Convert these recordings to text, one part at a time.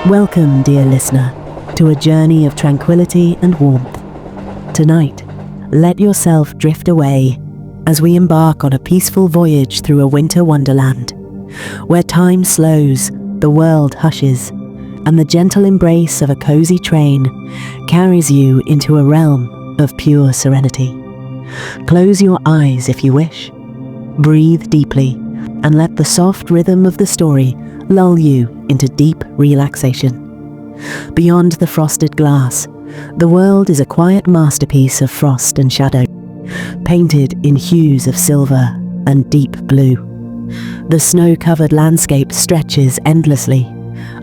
Welcome, dear listener, to a journey of tranquility and warmth. Tonight, let yourself drift away as we embark on a peaceful voyage through a winter wonderland, where time slows, the world hushes, and the gentle embrace of a cozy train carries you into a realm of pure serenity. Close your eyes if you wish. Breathe deeply and let the soft rhythm of the story lull you into deep relaxation. Beyond the frosted glass, the world is a quiet masterpiece of frost and shadow, painted in hues of silver and deep blue. The snow-covered landscape stretches endlessly,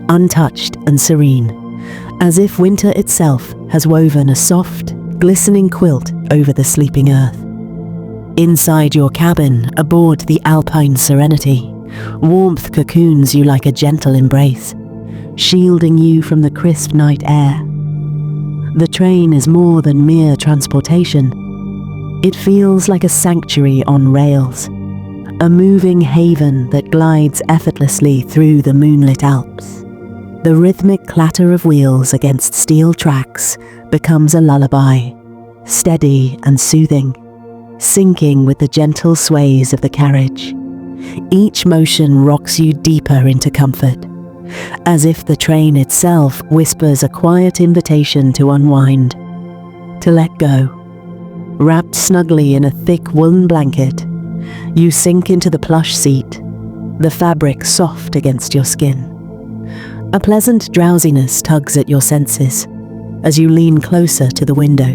untouched and serene, as if winter itself has woven a soft, glistening quilt over the sleeping earth. Inside your cabin, aboard the Alpine Serenity, warmth cocoons you like a gentle embrace, shielding you from the crisp night air. The train is more than mere transportation. It feels like a sanctuary on rails, a moving haven that glides effortlessly through the moonlit Alps. The rhythmic clatter of wheels against steel tracks becomes a lullaby, steady and soothing, syncing with the gentle sways of the carriage. Each motion rocks you deeper into comfort, as if the train itself whispers a quiet invitation to unwind, to let go. Wrapped snugly in a thick woolen blanket, you sink into the plush seat, the fabric soft against your skin. A pleasant drowsiness tugs at your senses as you lean closer to the window,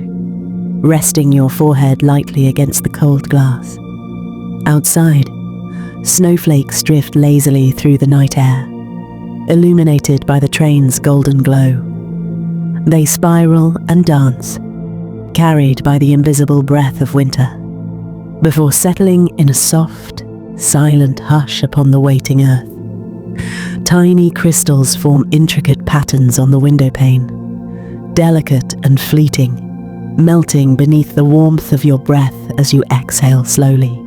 resting your forehead lightly against the cold glass. Outside, snowflakes drift lazily through the night air, illuminated by the train's golden glow. They spiral and dance, carried by the invisible breath of winter, before settling in a soft, silent hush upon the waiting earth. Tiny crystals form intricate patterns on the window pane, delicate and fleeting, melting beneath the warmth of your breath as you exhale slowly.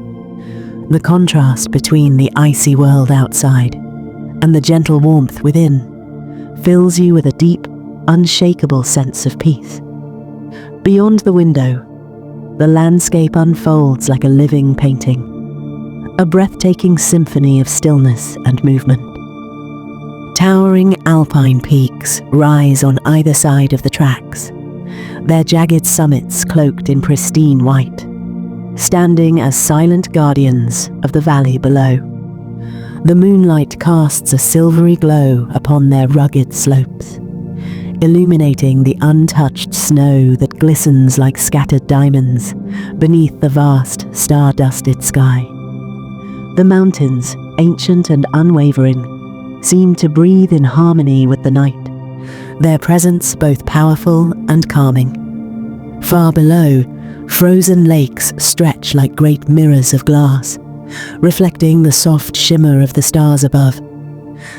The contrast between the icy world outside and the gentle warmth within fills you with a deep, unshakable sense of peace. Beyond the window, the landscape unfolds like a living painting, a breathtaking symphony of stillness and movement. Towering alpine peaks rise on either side of the tracks, their jagged summits cloaked in pristine white, standing as silent guardians of the valley below. The moonlight casts a silvery glow upon their rugged slopes, illuminating the untouched snow that glistens like scattered diamonds beneath the vast, star-dusted sky. The mountains, ancient and unwavering, seem to breathe in harmony with the night, their presence both powerful and calming. Far below, frozen lakes stretch like great mirrors of glass, reflecting the soft shimmer of the stars above.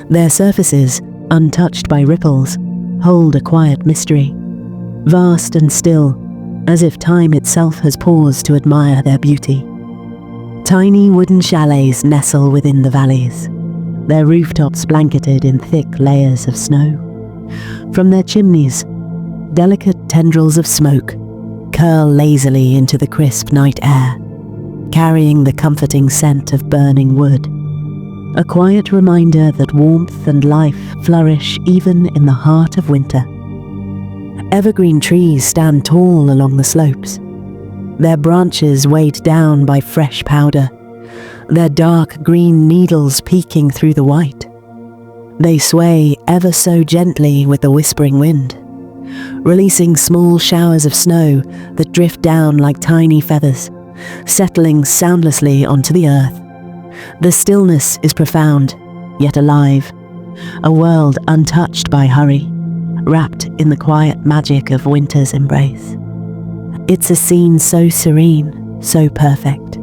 Their surfaces, untouched by ripples, hold a quiet mystery, vast and still, as if time itself has paused to admire their beauty. Tiny wooden chalets nestle within the valleys, their rooftops blanketed in thick layers of snow. From their chimneys, delicate tendrils of smoke curl lazily into the crisp night air, carrying the comforting scent of burning wood, a quiet reminder that warmth and life flourish even in the heart of winter. Evergreen trees stand tall along the slopes, their branches weighed down by fresh powder, their dark green needles peeking through the white. They sway ever so gently with the whispering wind, releasing small showers of snow that drift down like tiny feathers, settling soundlessly onto the earth. The stillness is profound, yet alive, a world untouched by hurry, wrapped in the quiet magic of winter's embrace. It's a scene so serene, so perfect,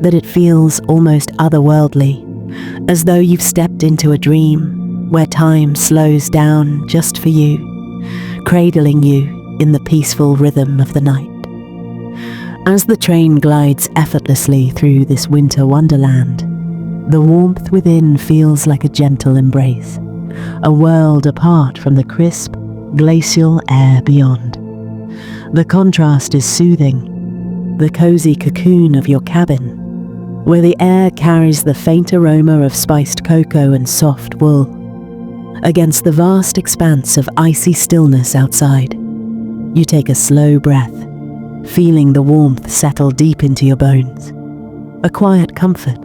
that it feels almost otherworldly, as though you've stepped into a dream where time slows down just for you, cradling you in the peaceful rhythm of the night. As the train glides effortlessly through this winter wonderland, the warmth within feels like a gentle embrace, a world apart from the crisp, glacial air beyond. The contrast is soothing, the cozy cocoon of your cabin, where the air carries the faint aroma of spiced cocoa and soft wool, against the vast expanse of icy stillness outside. You take a slow breath, feeling the warmth settle deep into your bones, a quiet comfort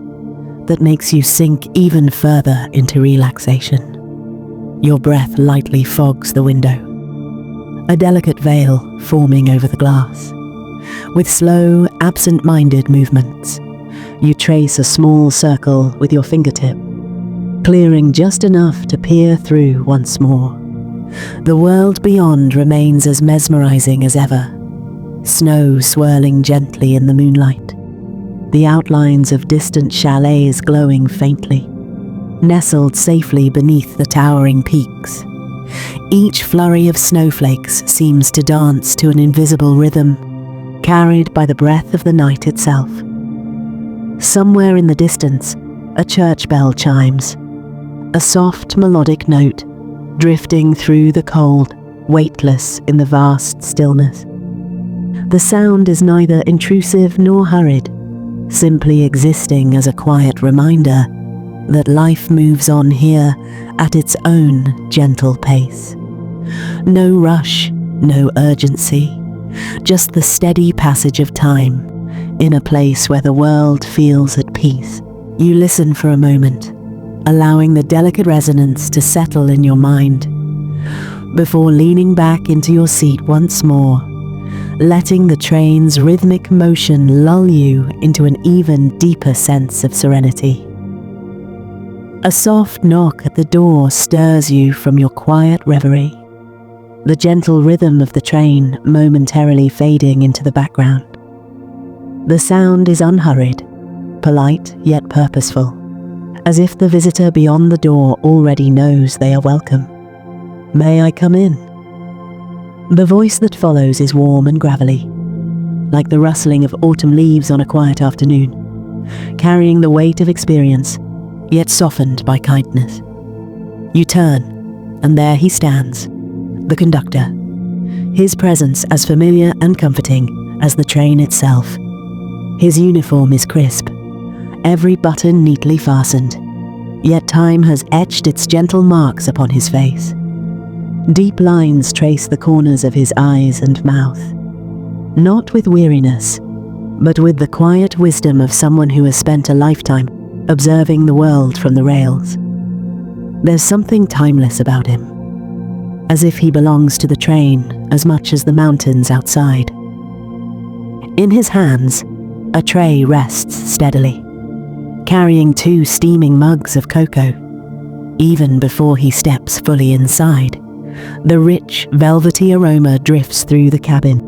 that makes you sink even further into relaxation. Your breath lightly fogs the window, a delicate veil forming over the glass. With slow, absent-minded movements, you trace a small circle with your fingertip, clearing just enough to peer through once more. The world beyond remains as mesmerizing as ever, snow swirling gently in the moonlight, the outlines of distant chalets glowing faintly, nestled safely beneath the towering peaks. Each flurry of snowflakes seems to dance to an invisible rhythm, carried by the breath of the night itself. Somewhere in the distance, a church bell chimes, a soft melodic note drifting through the cold, weightless in the vast stillness. The sound is neither intrusive nor hurried, simply existing as a quiet reminder that life moves on here at its own gentle pace. No rush, no urgency, just the steady passage of time in a place where the world feels at peace. You listen for a moment, allowing the delicate resonance to settle in your mind, before leaning back into your seat once more, letting the train's rhythmic motion lull you into an even deeper sense of serenity. A soft knock at the door stirs you from your quiet reverie, the gentle rhythm of the train momentarily fading into the background. The sound is unhurried, polite yet purposeful, as if the visitor beyond the door already knows they are welcome. "May I come in?" The voice that follows is warm and gravelly, like the rustling of autumn leaves on a quiet afternoon, carrying the weight of experience, yet softened by kindness. You turn, and there he stands, the conductor, his presence as familiar and comforting as the train itself. His uniform is crisp, every button neatly fastened, yet time has etched its gentle marks upon his face. Deep lines trace the corners of his eyes and mouth, not with weariness, but with the quiet wisdom of someone who has spent a lifetime observing the world from the rails. There's something timeless about him, as if he belongs to the train as much as the mountains outside. In his hands, a tray rests steadily, carrying 2 steaming mugs of cocoa. Even before he steps fully inside, the rich, velvety aroma drifts through the cabin,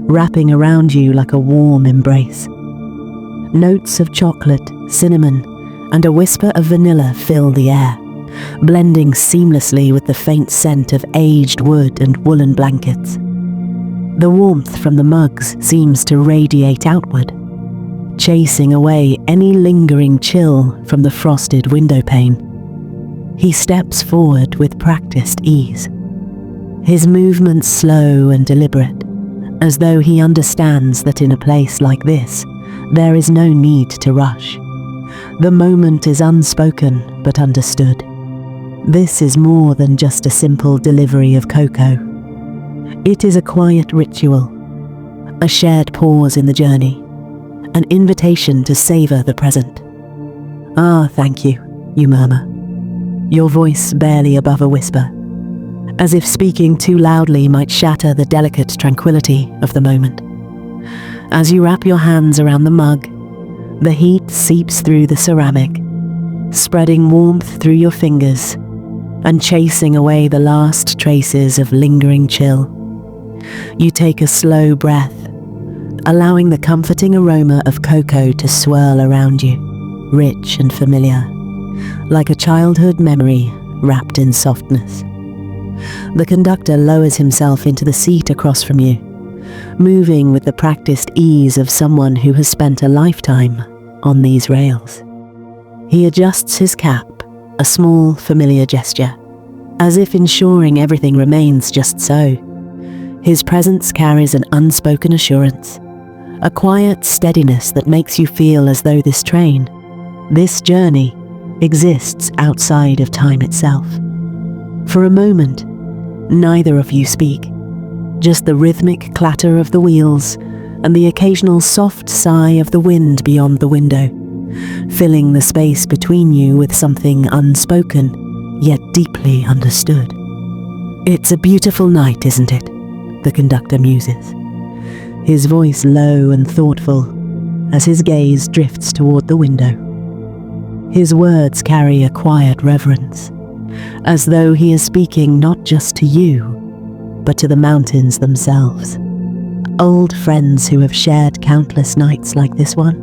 wrapping around you like a warm embrace. Notes of chocolate, cinnamon, and a whisper of vanilla fill the air, blending seamlessly with the faint scent of aged wood and woolen blankets. The warmth from the mugs seems to radiate outward, chasing away any lingering chill from the frosted window pane. He steps forward with practiced ease, his movements slow and deliberate, as though he understands that in a place like this, there is no need to rush. The moment is unspoken but understood. This is more than just a simple delivery of cocoa. It is a quiet ritual, a shared pause in the journey, an invitation to savor the present. "Ah, thank you," you murmur, your voice barely above a whisper, as if speaking too loudly might shatter the delicate tranquility of the moment. As you wrap your hands around the mug, the heat seeps through the ceramic, spreading warmth through your fingers and chasing away the last traces of lingering chill. You take a slow breath, allowing the comforting aroma of cocoa to swirl around you, rich and familiar, like a childhood memory wrapped in softness. The conductor lowers himself into the seat across from you, moving with the practiced ease of someone who has spent a lifetime on these rails. He adjusts his cap, a small, familiar gesture, as if ensuring everything remains just so. His presence carries an unspoken assurance, a quiet steadiness that makes you feel as though this train, this journey, exists outside of time itself. For a moment, neither of you speak, just the rhythmic clatter of the wheels and the occasional soft sigh of the wind beyond the window, filling the space between you with something unspoken, yet deeply understood. "It's a beautiful night, isn't it?" the conductor muses, his voice low and thoughtful as his gaze drifts toward the window. His words carry a quiet reverence, as though he is speaking not just to you, but to the mountains themselves, old friends who have shared countless nights like this one.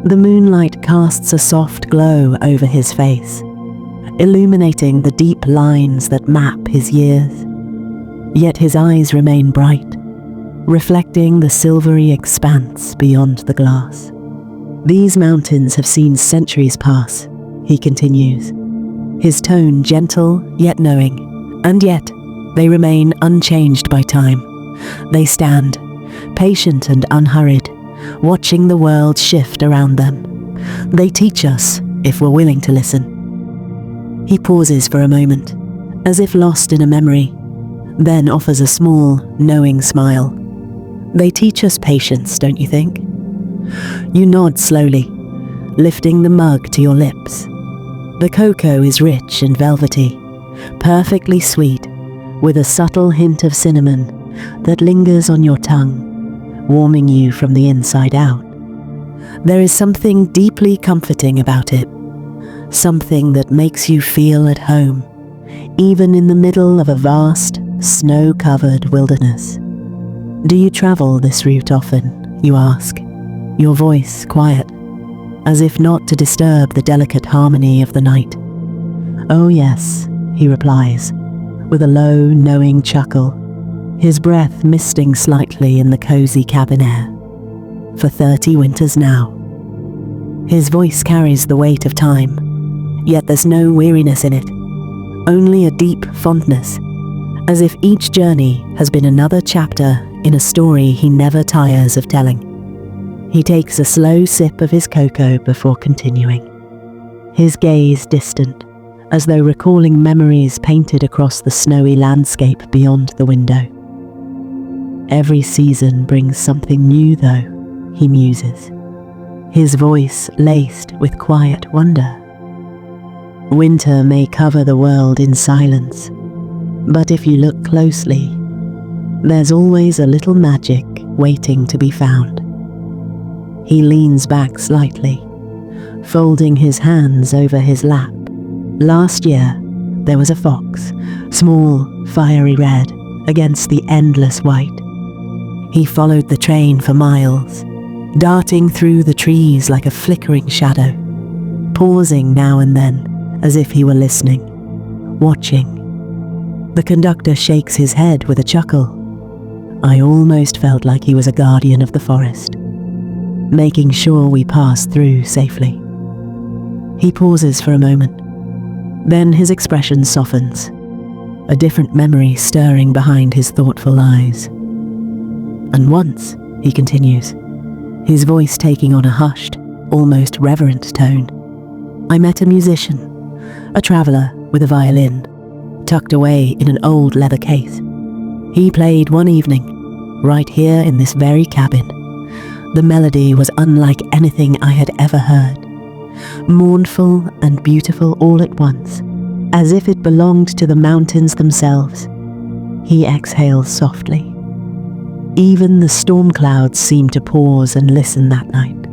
The moonlight casts a soft glow over his face, illuminating the deep lines that map his years. Yet his eyes remain bright, reflecting the silvery expanse beyond the glass. "These mountains have seen centuries pass," he continues, his tone gentle yet knowing, "and yet they remain unchanged by time. They stand, patient and unhurried, watching the world shift around them. They teach us, if we're willing to listen." He pauses for a moment, as if lost in a memory, then offers a small, knowing smile. "They teach us patience, don't you think?" You nod slowly, lifting the mug to your lips. The cocoa is rich and velvety, perfectly sweet, with a subtle hint of cinnamon that lingers on your tongue, warming you from the inside out. There is something deeply comforting about it, something that makes you feel at home, even in the middle of a vast, snow-covered wilderness. "Do you travel this route often?" you ask, your voice quiet, as if not to disturb the delicate harmony of the night. "Oh yes," he replies, with a low, knowing chuckle, his breath misting slightly in the cozy cabin air. "For 30 winters now." His voice carries the weight of time, yet there's no weariness in it, only a deep fondness, as if each journey has been another chapter in a story he never tires of telling. He takes a slow sip of his cocoa before continuing, his gaze distant, as though recalling memories painted across the snowy landscape beyond the window. "Every season brings something new though," he muses, his voice laced with quiet wonder. "Winter may cover the world in silence, but if you look closely, there's always a little magic waiting to be found." He leans back slightly, folding his hands over his lap. "Last year, there was a fox, small, fiery red, against the endless white. He followed the train for miles, darting through the trees like a flickering shadow, pausing now and then as if he were listening, watching." The conductor shakes his head with a chuckle. "I almost felt like he was a guardian of the forest, making sure we passed through safely." He pauses for a moment. Then his expression softens, a different memory stirring behind his thoughtful eyes. "And once," he continues, his voice taking on a hushed, almost reverent tone, "I met a musician, a traveller with a violin, tucked away in an old leather case. He played one evening, right here in this very cabin. The melody was unlike anything I had ever heard, mournful and beautiful all at once, as if it belonged to the mountains themselves." He exhales softly. Even the storm clouds seemed to pause and listen that night,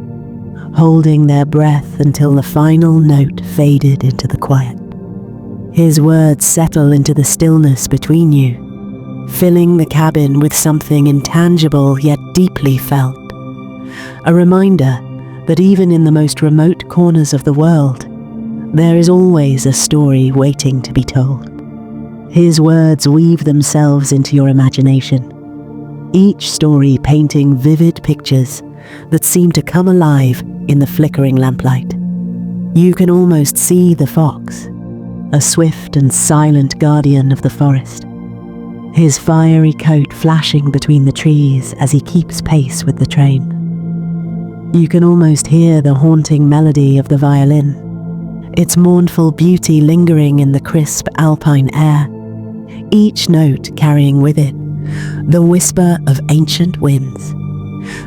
holding their breath until the final note faded into the quiet. His words settle into the stillness between you, filling the cabin with something intangible yet deeply felt. A reminder that even in the most remote corners of the world, there is always a story waiting to be told. His words weave themselves into your imagination, each story painting vivid pictures that seem to come alive in the flickering lamplight. You can almost see the fox, a swift and silent guardian of the forest, his fiery coat flashing between the trees as he keeps pace with the train. You can almost hear the haunting melody of the violin, its mournful beauty lingering in the crisp alpine air, each note carrying with it the whisper of ancient winds.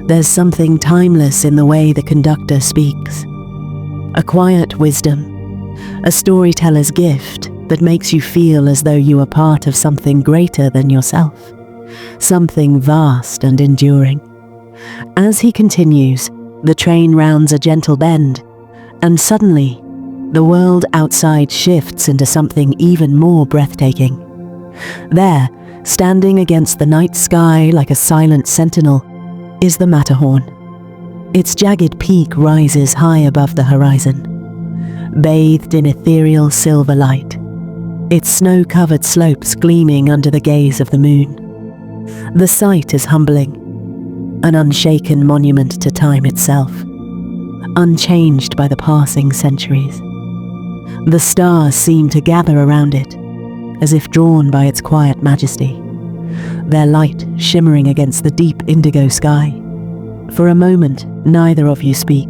There's something timeless in the way the conductor speaks, a quiet wisdom, a storyteller's gift that makes you feel as though you are part of something greater than yourself, something vast and enduring. As he continues, the train rounds a gentle bend, and suddenly, the world outside shifts into something even more breathtaking. There, standing against the night sky like a silent sentinel, is the Matterhorn. Its jagged peak rises high above the horizon, bathed in ethereal silver light, its snow-covered slopes gleaming under the gaze of the moon. The sight is humbling, an unshaken monument to time itself, unchanged by the passing centuries. The stars seem to gather around it, as if drawn by its quiet majesty, their light shimmering against the deep indigo sky. For a moment, neither of you speak.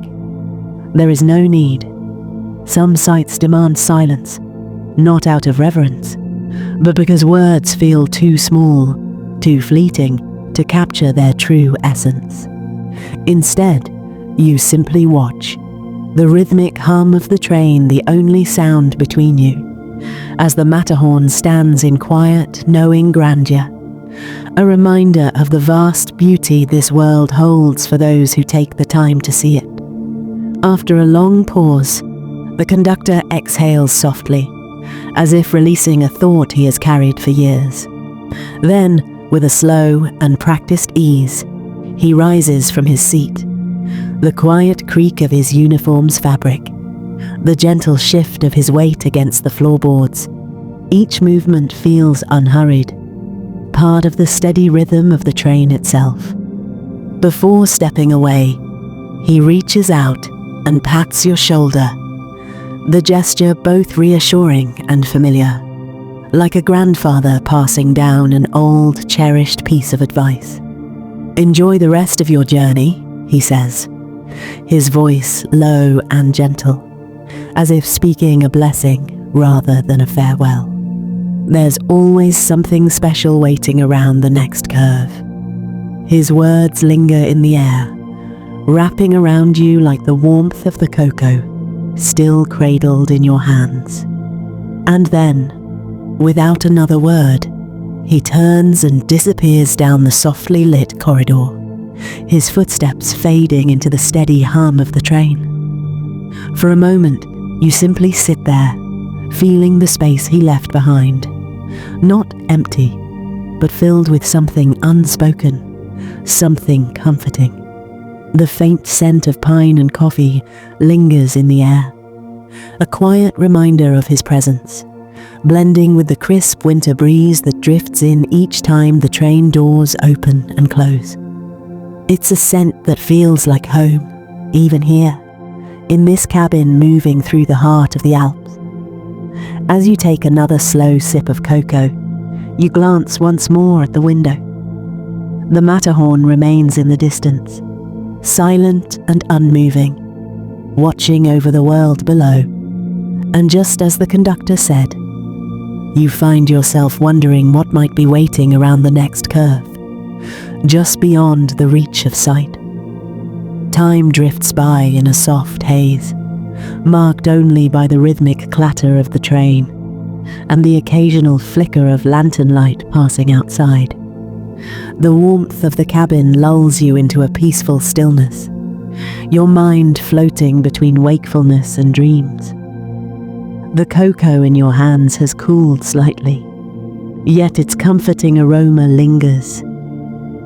There is no need. Some sights demand silence, not out of reverence, but because words feel too small, too fleeting, to capture their true essence. Instead, you simply watch, the rhythmic hum of the train the only sound between you, as the Matterhorn stands in quiet, knowing grandeur, a reminder of the vast beauty this world holds for those who take the time to see it. After a long pause, the conductor exhales softly, as if releasing a thought he has carried for years. Then, with a slow and practiced ease, he rises from his seat. The quiet creak of his uniform's fabric, the gentle shift of his weight against the floorboards, each movement feels unhurried, part of the steady rhythm of the train itself. Before stepping away, he reaches out and pats your shoulder, the gesture both reassuring and familiar, like a grandfather passing down an old, cherished piece of advice. "Enjoy the rest of your journey," he says, his voice low and gentle, as if speaking a blessing rather than a farewell. There's always something special waiting around the next curve. His words linger in the air, wrapping around you like the warmth of the cocoa, still cradled in your hands. And then, without another word, he turns and disappears down the softly lit corridor, his footsteps fading into the steady hum of the train. For a moment, you simply sit there, feeling the space he left behind, not empty, but filled with something unspoken, something comforting. The faint scent of pine and coffee lingers in the air, a quiet reminder of his presence, blending with the crisp winter breeze that drifts in each time the train doors open and close. It's a scent that feels like home, even here, in this cabin moving through the heart of the Alps. As you take another slow sip of cocoa, you glance once more at the window. The Matterhorn remains in the distance, silent and unmoving, watching over the world below. And just as the conductor said, you find yourself wondering what might be waiting around the next curve, just beyond the reach of sight. Time drifts by in a soft haze, marked only by the rhythmic clatter of the train and the occasional flicker of lantern light passing outside. The warmth of the cabin lulls you into a peaceful stillness, your mind floating between wakefulness and dreams. The cocoa in your hands has cooled slightly, yet its comforting aroma lingers,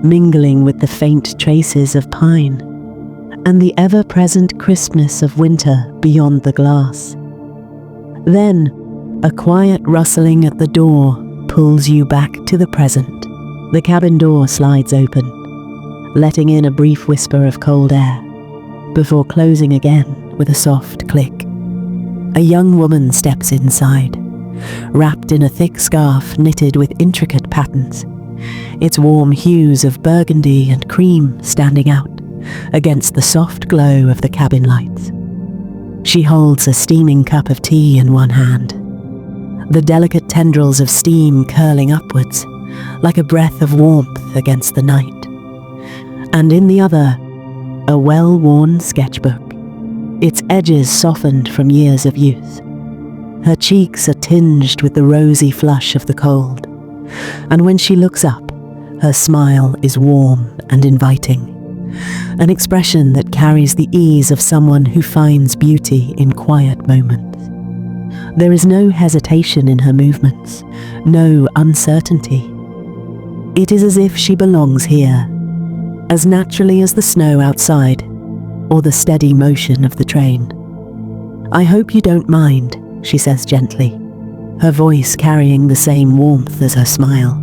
mingling with the faint traces of pine and the ever-present crispness of winter beyond the glass. Then, a quiet rustling at the door pulls you back to the present. The cabin door slides open, letting in a brief whisper of cold air, before closing again with a soft click. A young woman steps inside, wrapped in a thick scarf knitted with intricate patterns, its warm hues of burgundy and cream standing out against the soft glow of the cabin lights. She holds a steaming cup of tea in one hand, the delicate tendrils of steam curling upwards like a breath of warmth against the night, and in the other, a well-worn sketchbook, its edges softened from years of use. Her cheeks are tinged with the rosy flush of the cold, and when she looks up, her smile is warm and inviting, an expression that carries the ease of someone who finds beauty in quiet moments. There is no hesitation in her movements, no uncertainty. It is as if she belongs here, as naturally as the snow outside or the steady motion of the train. "I hope you don't mind," she says gently, her voice carrying the same warmth as her smile.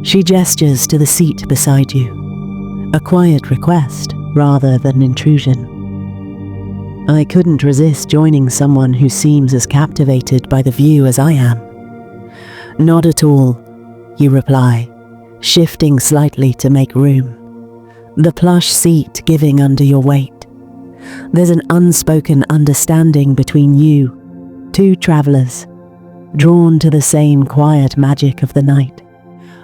She gestures to the seat beside you, a quiet request rather than intrusion. "I couldn't resist joining someone who seems as captivated by the view as I am." "Not at all," you reply, shifting slightly to make room, the plush seat giving under your weight. There's an unspoken understanding between you, two travelers, drawn to the same quiet magic of the night,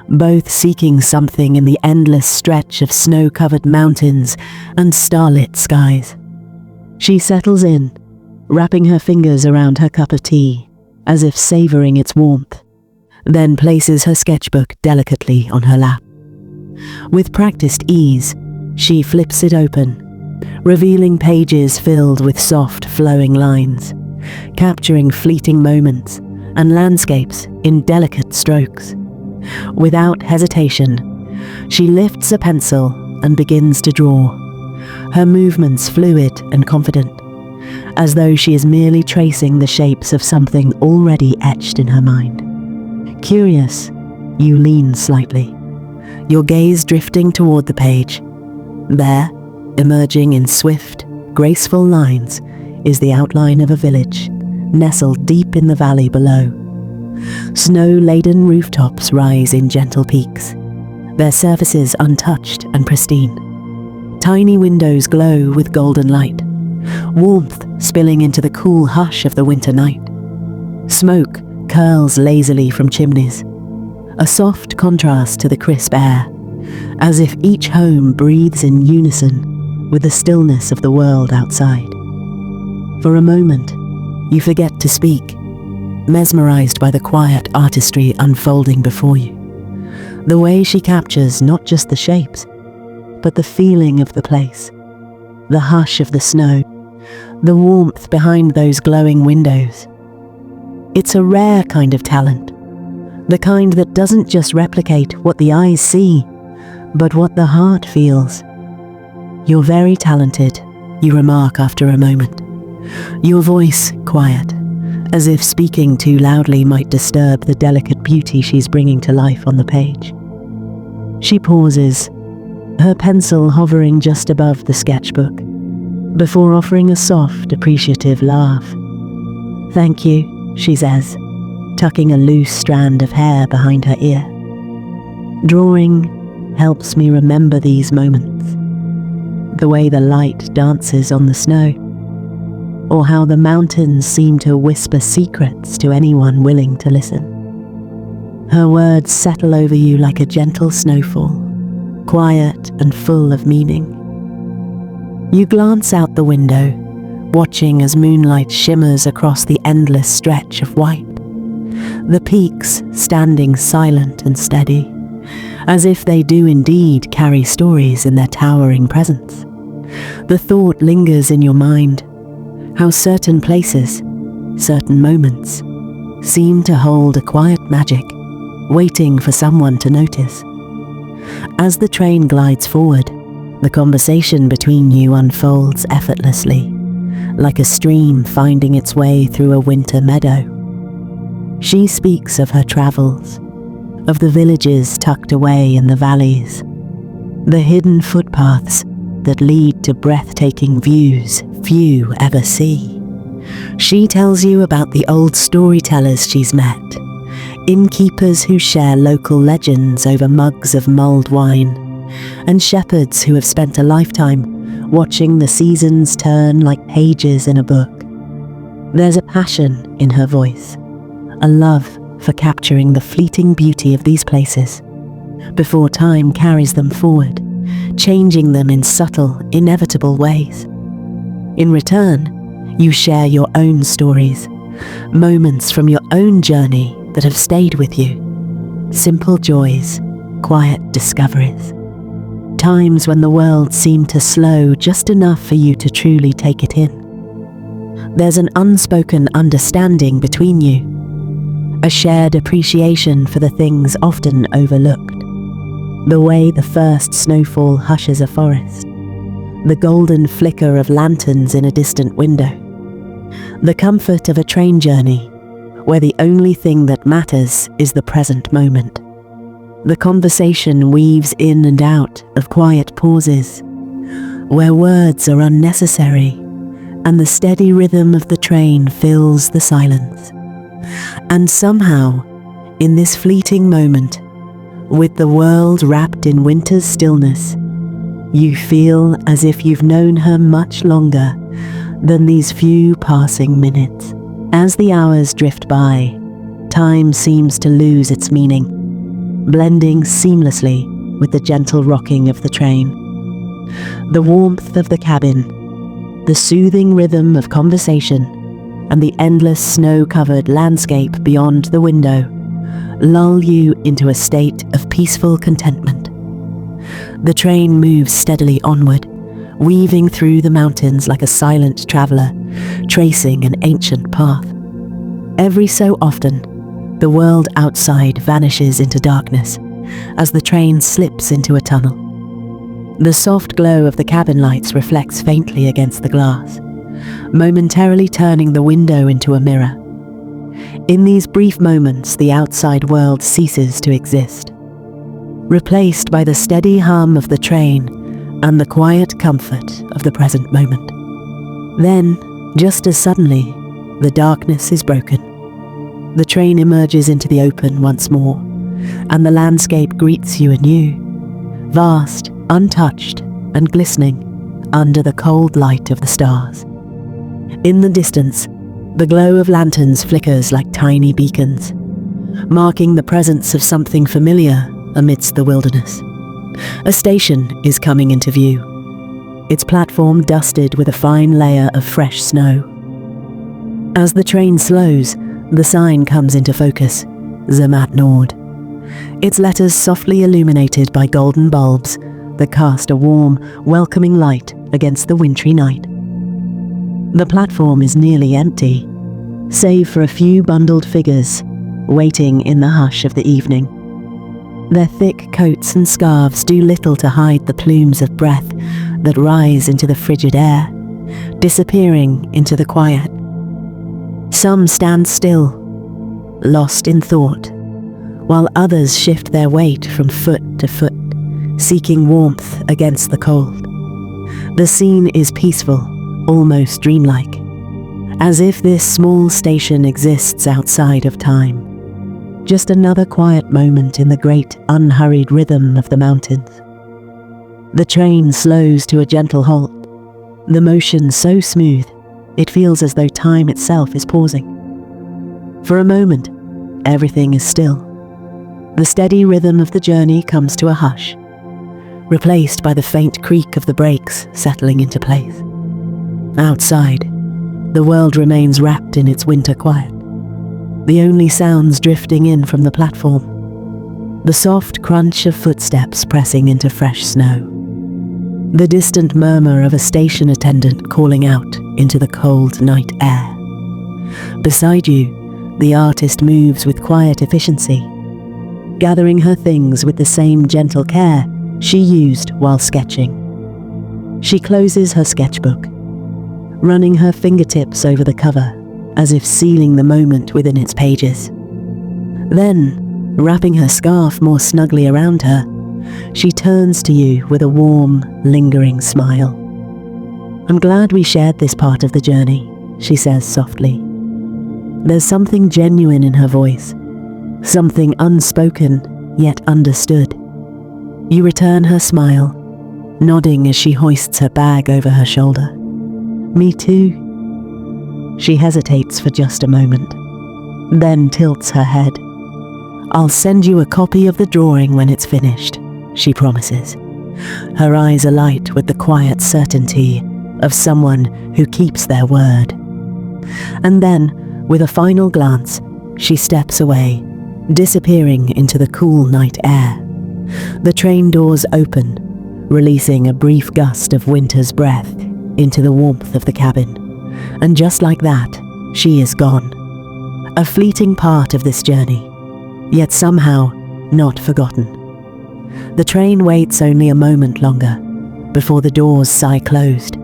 both seeking something in the endless stretch of snow-covered mountains and starlit skies. She settles in, wrapping her fingers around her cup of tea, as if savoring its warmth, then places her sketchbook delicately on her lap. With practiced ease, she flips it open, revealing pages filled with soft, flowing lines, capturing fleeting moments and landscapes in delicate strokes. Without hesitation, she lifts a pencil and begins to draw, her movements fluid and confident, as though she is merely tracing the shapes of something already etched in her mind. Curious, you lean slightly, your gaze drifting toward the page. There, emerging in swift, graceful lines, is the outline of a village, nestled deep in the valley below. Snow-laden rooftops rise in gentle peaks, their surfaces untouched and pristine. Tiny windows glow with golden light, warmth spilling into the cool hush of the winter night. Smoke curls lazily from chimneys, a soft contrast to the crisp air, as if each home breathes in unison with the stillness of the world outside. For a moment, you forget to speak, mesmerized by the quiet artistry unfolding before you. The way she captures not just the shapes, but the feeling of the place, the hush of the snow, the warmth behind those glowing windows. It's a rare kind of talent, the kind that doesn't just replicate what the eyes see, but what the heart feels. "You're very talented," you remark after a moment, your voice quiet, as if speaking too loudly might disturb the delicate beauty she's bringing to life on the page. She pauses, her pencil hovering just above the sketchbook, before offering a soft, appreciative laugh. "Thank you," she says, tucking a loose strand of hair behind her ear. "Drawing helps me remember these moments, the way the light dances on the snow, or how the mountains seem to whisper secrets to anyone willing to listen." Her words settle over you like a gentle snowfall, quiet and full of meaning. You glance out the window, watching as moonlight shimmers across the endless stretch of white, the peaks standing silent and steady, as if they do indeed carry stories in their towering presence. The thought lingers in your mind, how certain places, certain moments, seem to hold a quiet magic, waiting for someone to notice. As the train glides forward, the conversation between you unfolds effortlessly, like a stream finding its way through a winter meadow. She speaks of her travels, of the villages tucked away in the valleys, the hidden footpaths that lead to breathtaking views few ever see, She tells you about the old storytellers she's met, innkeepers who share local legends over mugs of mulled wine, and shepherds who have spent a lifetime watching the seasons turn like pages in a book. There's a passion in her voice, a love for capturing the fleeting beauty of these places before time carries them forward, changing them in subtle, inevitable ways. In return, you share your own stories, moments from your own journey that have stayed with you, simple joys, quiet discoveries, times when the world seemed to slow just enough for you to truly take it in. There's an unspoken understanding between you, a shared appreciation for the things often overlooked. The way the first snowfall hushes a forest, the golden flicker of lanterns in a distant window, the comfort of a train journey where the only thing that matters is the present moment. The conversation weaves in and out of quiet pauses, where words are unnecessary, and the steady rhythm of the train fills the silence. And somehow, in this fleeting moment, with the world wrapped in winter's stillness, you feel as if you've known her much longer than these few passing minutes. As the hours drift by, time seems to lose its meaning, blending seamlessly with the gentle rocking of the train. The warmth of the cabin, the soothing rhythm of conversation, and the endless snow-covered landscape beyond the window lull you into a state of peaceful contentment. The train moves steadily onward, weaving through the mountains like a silent traveler, tracing an ancient path. Every so often, the world outside vanishes into darkness as the train slips into a tunnel. The soft glow of the cabin lights reflects faintly against the glass, momentarily turning the window into a mirror. In these brief moments, the outside world ceases to exist, replaced by the steady hum of the train and the quiet comfort of the present moment. Then, just as suddenly, the darkness is broken. The train emerges into the open once more, and the landscape greets you anew, vast, untouched, and glistening under the cold light of the stars. In the distance, the glow of lanterns flickers like tiny beacons, marking the presence of something familiar amidst the wilderness. A station is coming into view, its platform dusted with a fine layer of fresh snow. As the train slows, the sign comes into focus, Zermatt Nord, its letters softly illuminated by golden bulbs that cast a warm, welcoming light against the wintry night. The platform is nearly empty, save for a few bundled figures waiting in the hush of the evening. Their thick coats and scarves do little to hide the plumes of breath that rise into the frigid air, disappearing into the quiet. Some stand still, lost in thought, while others shift their weight from foot to foot, seeking warmth against the cold. The scene is peaceful, almost dreamlike, as if this small station exists outside of time. Just another quiet moment in the great, unhurried rhythm of the mountains. The train slows to a gentle halt, the motion so smooth, it feels as though time itself is pausing. For a moment, everything is still. The steady rhythm of the journey comes to a hush, replaced by the faint creak of the brakes settling into place. Outside, the world remains wrapped in its winter quiet, the only sounds drifting in from the platform, the soft crunch of footsteps pressing into fresh snow, the distant murmur of a station attendant calling out into the cold night air. Beside you, the artist moves with quiet efficiency, gathering her things with the same gentle care she used while sketching. She closes her sketchbook, running her fingertips over the cover as if sealing the moment within its pages. Then, wrapping her scarf more snugly around her, she turns to you with a warm, lingering smile. "I'm glad we shared this part of the journey," she says softly. There's something genuine in her voice, something unspoken yet understood. You return her smile, nodding as she hoists her bag over her shoulder. Me too. She hesitates for just a moment, then tilts her head. I'll send you a copy of the drawing when it's finished, she promises, her eyes alight with the quiet certainty of someone who keeps their word. And then, with a final glance, she steps away, disappearing into the cool night air. The train doors open, releasing a brief gust of winter's breath into the warmth of the cabin. And just like that, she is gone. A fleeting part of this journey, yet somehow not forgotten. The train waits only a moment longer before the doors sigh closed,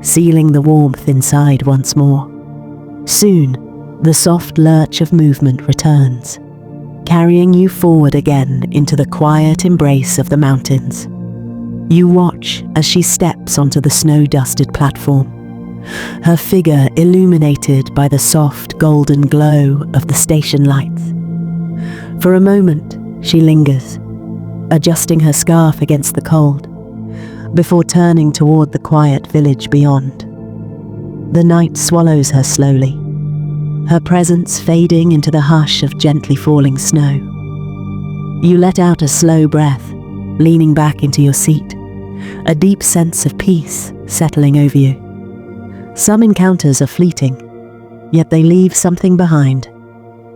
sealing the warmth inside once more. Soon, the soft lurch of movement returns, carrying you forward again into the quiet embrace of the mountains. You watch as she steps onto the snow-dusted platform, her figure illuminated by the soft golden glow of the station lights. For a moment, she lingers, adjusting her scarf against the cold, before turning toward the quiet village beyond. The night swallows her slowly, her presence fading into the hush of gently falling snow. You let out a slow breath, leaning back into your seat, a deep sense of peace settling over you. Some encounters are fleeting, yet they leave something behind,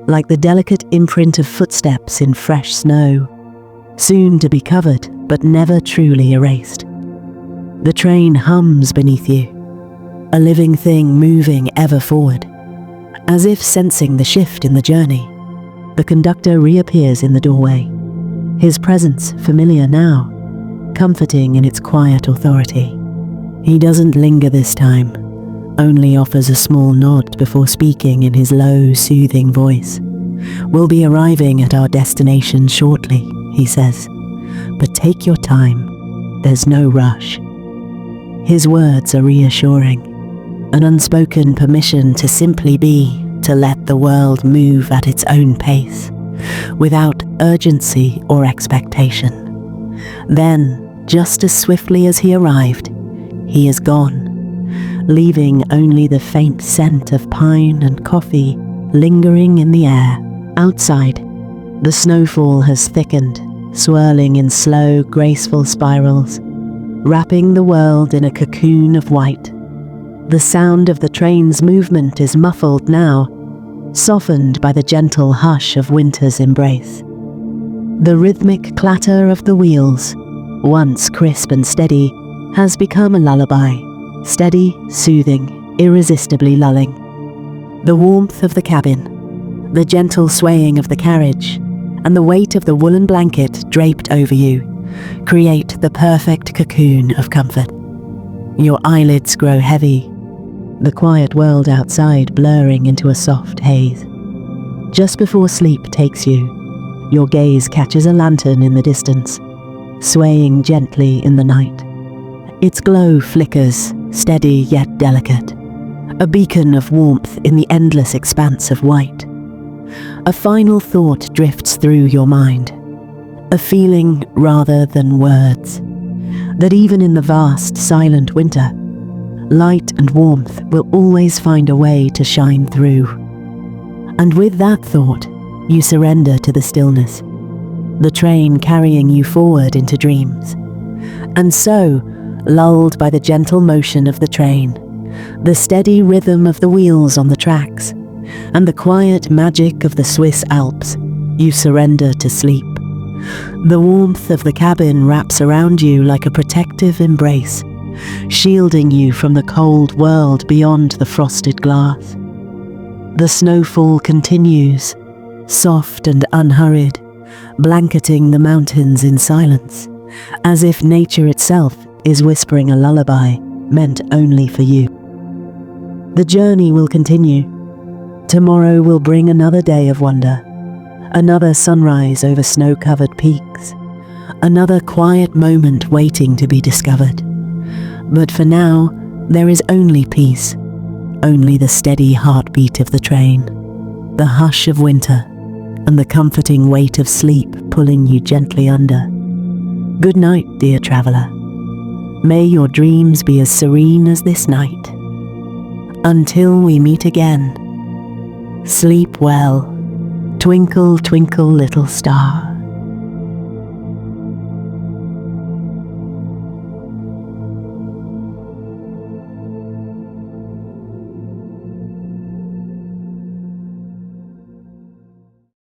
like the delicate imprint of footsteps in fresh snow, soon to be covered but never truly erased. The train hums beneath you, a living thing moving ever forward. As if sensing the shift in the journey, the conductor reappears in the doorway, his presence familiar now, comforting in its quiet authority. He doesn't linger this time, only offers a small nod before speaking in his low, soothing voice. We'll be arriving at our destination shortly, he says, but take your time, there's no rush. His words are reassuring, an unspoken permission to simply be, to let the world move at its own pace, without urgency or expectation. Then, just as swiftly as he arrived, he is gone, leaving only the faint scent of pine and coffee lingering in the air. Outside, the snowfall has thickened, swirling in slow, graceful spirals, wrapping the world in a cocoon of white. The sound of the train's movement is muffled now, softened by the gentle hush of winter's embrace. The rhythmic clatter of the wheels, once crisp and steady, has become a lullaby, steady, soothing, irresistibly lulling. The warmth of the cabin, the gentle swaying of the carriage, and the weight of the woolen blanket draped over you create the perfect cocoon of comfort. Your eyelids grow heavy, the quiet world outside blurring into a soft haze. Just before sleep takes you, your gaze catches a lantern in the distance, swaying gently in the night. Its glow flickers, steady yet delicate, a beacon of warmth in the endless expanse of white. A final thought drifts through your mind, a feeling rather than words, that even in the vast, silent winter, light and warmth will always find a way to shine through. And with that thought, you surrender to the stillness, the train carrying you forward into dreams. And so, lulled by the gentle motion of the train, the steady rhythm of the wheels on the tracks, and the quiet magic of the Swiss Alps, you surrender to sleep. The warmth of the cabin wraps around you like a protective embrace, shielding you from the cold world beyond the frosted glass. The snowfall continues, soft and unhurried, blanketing the mountains in silence, as if nature itself is whispering a lullaby meant only for you. The journey will continue. Tomorrow will bring another day of wonder, another sunrise over snow-covered peaks, another quiet moment waiting to be discovered. But for now, there is only peace, only the steady heartbeat of the train, the hush of winter, and the comforting weight of sleep pulling you gently under. Good night, dear traveller. May your dreams be as serene as this night. Until we meet again, sleep well, twinkle, twinkle, little star.